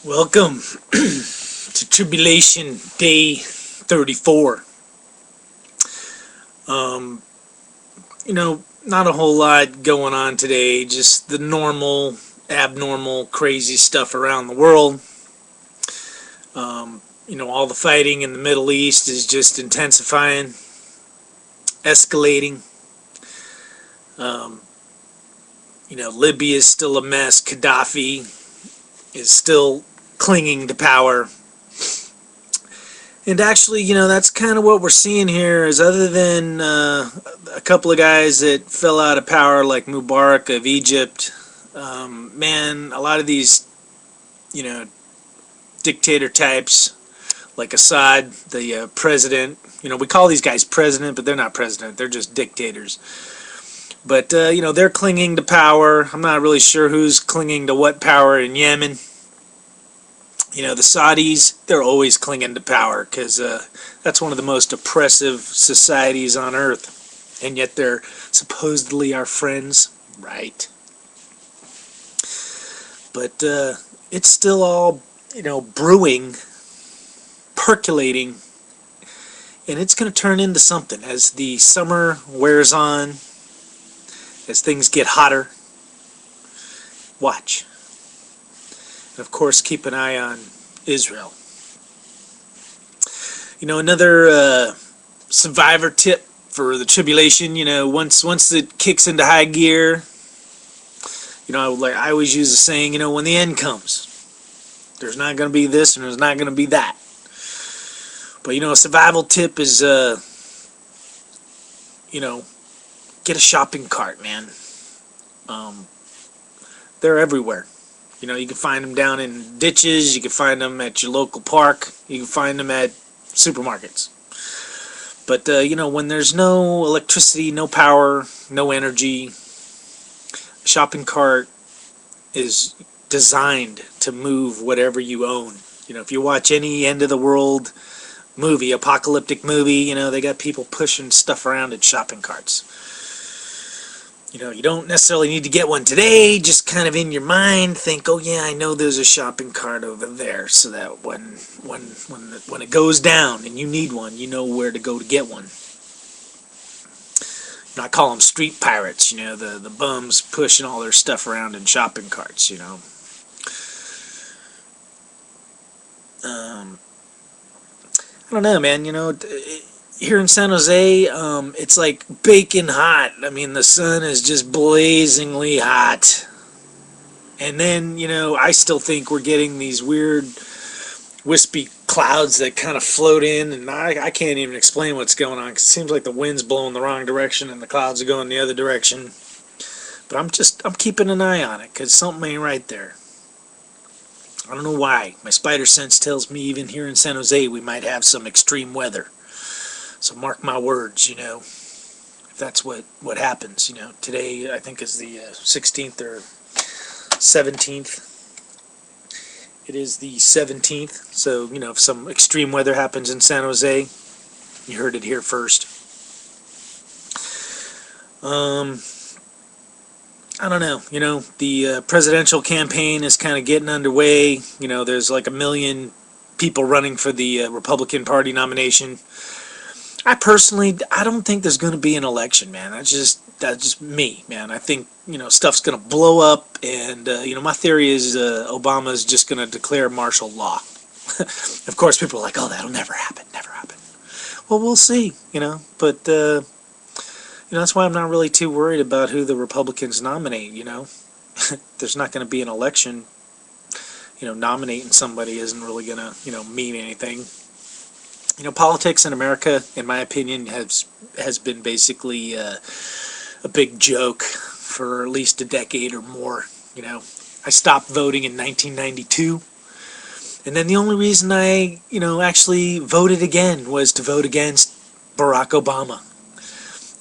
Welcome to Tribulation Day 34. Um, not a whole lot going on today, just the normal, abnormal, crazy stuff around the world. All the fighting in the Middle East is just intensifying, escalating. Um, Libya is still a mess. Gaddafi is still clinging to power. And actually, that's kind of what we're seeing here is other than a couple of guys that fell out of power like Mubarak of Egypt, a lot of these, dictator types like Assad, the president, we call these guys president, but they're not president. They're just dictators. But, they're clinging to power. I'm not really sure who's clinging to what power in Yemen. The Saudis, they're always clinging to power because that's one of the most oppressive societies on earth. And yet they're supposedly our friends, right? But it's still all, brewing, percolating, and it's going to turn into something as the summer wears on, as things get hotter. Watch. And of course, keep an eye on Israel. Another survivor tip for the tribulation. Once it kicks into high gear, like I always use the saying, when the end comes, there's not going to be this and there's not going to be that. But a survival tip is, get a shopping cart, man. They're everywhere. You can find them down in ditches, you can find them at your local park, you can find them at supermarkets. But, when there's no electricity, no power, no energy, a shopping cart is designed to move whatever you own. If you watch any end of the world movie, apocalyptic movie, they got people pushing stuff around in shopping carts. You don't necessarily need to get one today, just kind of in your mind think, oh yeah, I know there's a shopping cart over there, so that when it goes down and you need one, you know where to go to get one. I call them street pirates, the bums pushing all their stuff around in shopping carts, I don't know, man, here in San Jose, it's like baking hot. I mean, the sun is just blazingly hot. And then, I still think we're getting these weird, wispy clouds that kind of float in, and I can't even explain what's going on, because it seems like the wind's blowing the wrong direction and the clouds are going the other direction. But I'm keeping an eye on it, because something ain't right there. I don't know why. My spider sense tells me even here in San Jose we might have some extreme weather. So mark my words, if that's what happens, Today I think is the 16th or 17th. It is the 17th, so, if some extreme weather happens in San Jose, you heard it here first. I don't know, the presidential campaign is kind of getting underway. There's like 1 million people running for the Republican Party nomination. I don't think there's going to be an election, man. That's just me, man. I think, stuff's going to blow up, and, my theory is Obama's just going to declare martial law. Of course, people are like, oh, that'll never happen, never happen. Well, we'll see, but, that's why I'm not really too worried about who the Republicans nominate, There's not going to be an election. Nominating somebody isn't really going to, mean anything. Politics in America, in my opinion, has been basically a big joke for at least a decade or more. I stopped voting in 1992, and then the only reason I, actually voted again was to vote against Barack Obama.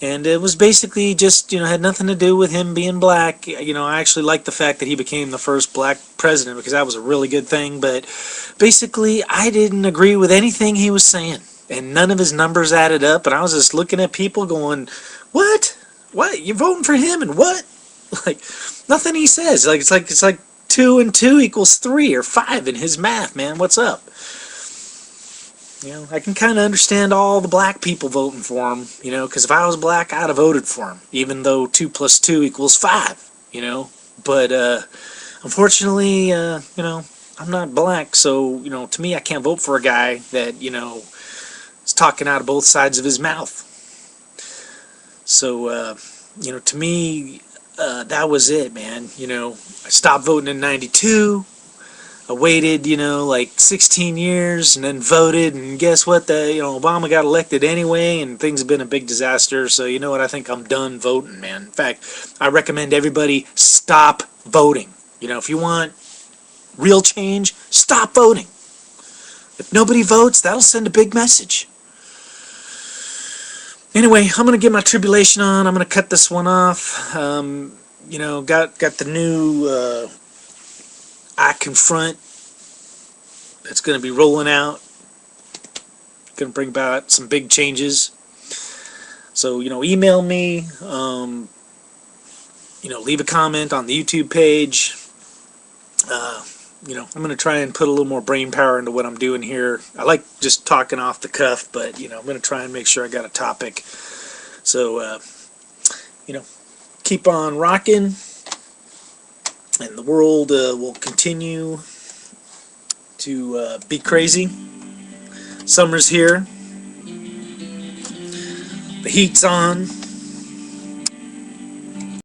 And it was basically just, had nothing to do with him being black. I actually liked the fact that he became the first black president, because that was a really good thing. But basically, I didn't agree with anything he was saying. And none of his numbers added up. And I was just looking at people going, what? What? You're voting for him and what? Like, nothing he says. It's like 2 and 2 equals 3 or 5 in his math, man. What's up? I can kind of understand all the black people voting for him, because if I was black, I'd have voted for him, even though 2 plus 2 equals 5, But unfortunately, I'm not black, so, to me, I can't vote for a guy that, is talking out of both sides of his mouth. So, to me, that was it, man. I stopped voting in '92. I waited, like 16 years and then voted, and guess what? Obama got elected anyway, and things have been a big disaster. So, you know what? I think I'm done voting, man. In fact, I recommend everybody stop voting. If you want real change, stop voting. If nobody votes, that'll send a big message. Anyway, I'm gonna get my tribulation on. I'm gonna cut this one off. Got the new I Confront that's gonna be rolling out. Gonna bring about some big changes. So email me. Leave a comment on the YouTube page. I'm going to try and put a little more brain power into what I'm doing here. I like just talking off the cuff, but, I'm going to try and make sure I got a topic. So, keep on rocking, and the world will continue to be crazy. Summer's here. The heat's on.